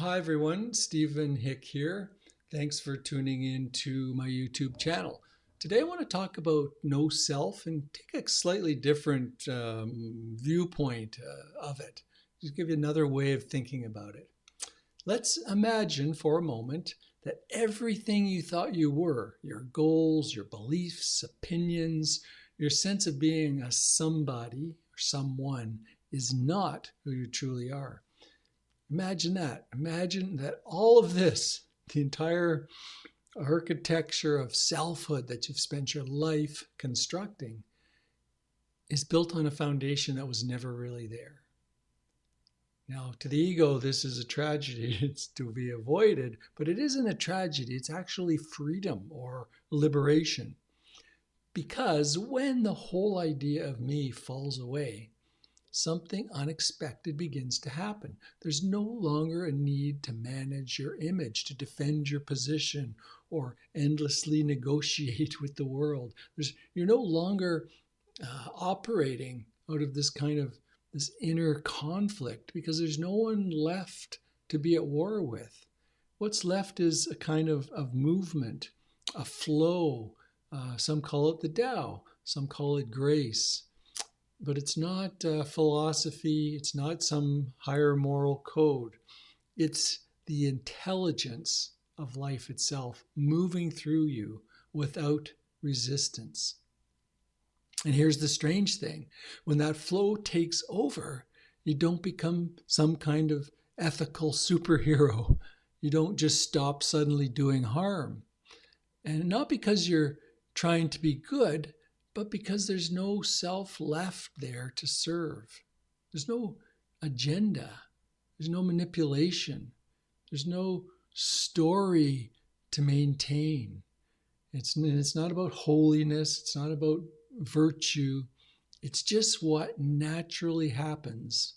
Hi everyone, Stephen Hick here. Thanks for tuning in to my YouTube channel. Today I want to talk about no self and take a slightly different viewpoint of it. Just give you another way of thinking about it. Let's imagine for a moment that everything you thought you were, your goals, your beliefs, opinions, your sense of being a somebody or someone is not who you truly are. Imagine that. Imagine that all of this, the entire architecture of selfhood that you've spent your life constructing, is built on a foundation that was never really there. Now, to the ego, this is a tragedy. It's to be avoided, but it isn't a tragedy. It's actually freedom or liberation. Because when the whole idea of me falls away, something unexpected begins to happen. There's no longer a need to manage your image, to defend your position, or endlessly negotiate with the world. You're no longer operating out of this inner conflict because there's no one left to be at war with. What's left is a kind of movement, a flow. Some call it the Tao, some call it grace. But it's not philosophy, it's not some higher moral code. It's the intelligence of life itself moving through you without resistance. And here's the strange thing. When that flow takes over, you don't become some kind of ethical superhero. You don't just stop suddenly doing harm. And not because you're trying to be good, but because there's no self left there to serve. There's no agenda. There's no manipulation. There's no story to maintain. It's not about holiness. It's not about virtue. It's just what naturally happens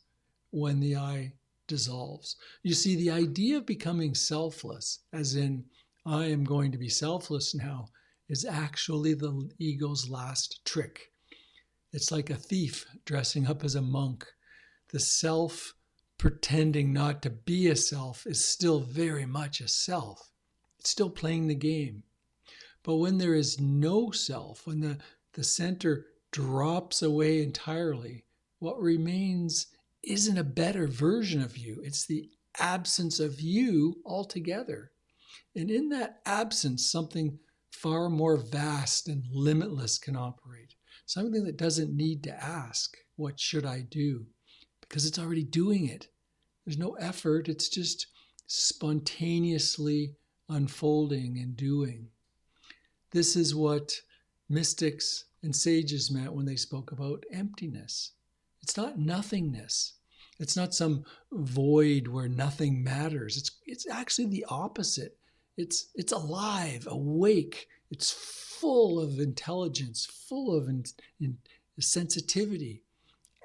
when the I dissolves. You see, the idea of becoming selfless, as in, I am going to be selfless now, is actually the ego's last trick. It's like a thief dressing up as a monk. The self pretending not to be a self is still very much a self. It's still playing the game. But when there is no self, when the center drops away entirely, what remains isn't a better version of you. It's the absence of you altogether. And in that absence, something far more vast and limitless can operate. Something that doesn't need to ask, what should I do? Because it's already doing it. There's no effort. It's just spontaneously unfolding and doing. This is what mystics and sages meant when they spoke about emptiness. It's not nothingness. It's not some void where nothing matters. It's actually the opposite. It's alive, awake. It's full of intelligence, full of sensitivity.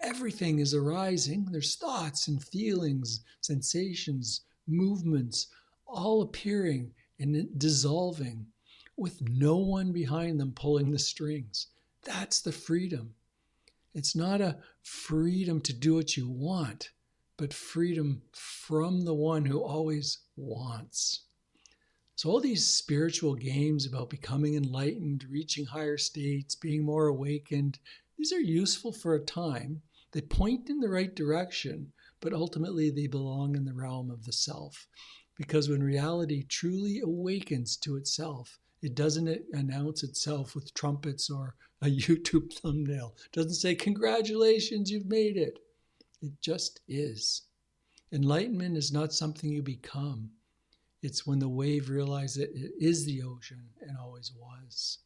Everything is arising. There's thoughts and feelings, sensations, movements, all appearing and dissolving with no one behind them pulling the strings. That's the freedom. It's not a freedom to do what you want, but freedom from the one who always wants. So all these spiritual games about becoming enlightened, reaching higher states, being more awakened, these are useful for a time. They point in the right direction, but ultimately they belong in the realm of the self. Because when reality truly awakens to itself, it doesn't announce itself with trumpets or a YouTube thumbnail. It doesn't say, congratulations, you've made it. It just is. Enlightenment is not something you become. It's when the wave realizes that it is the ocean and always was.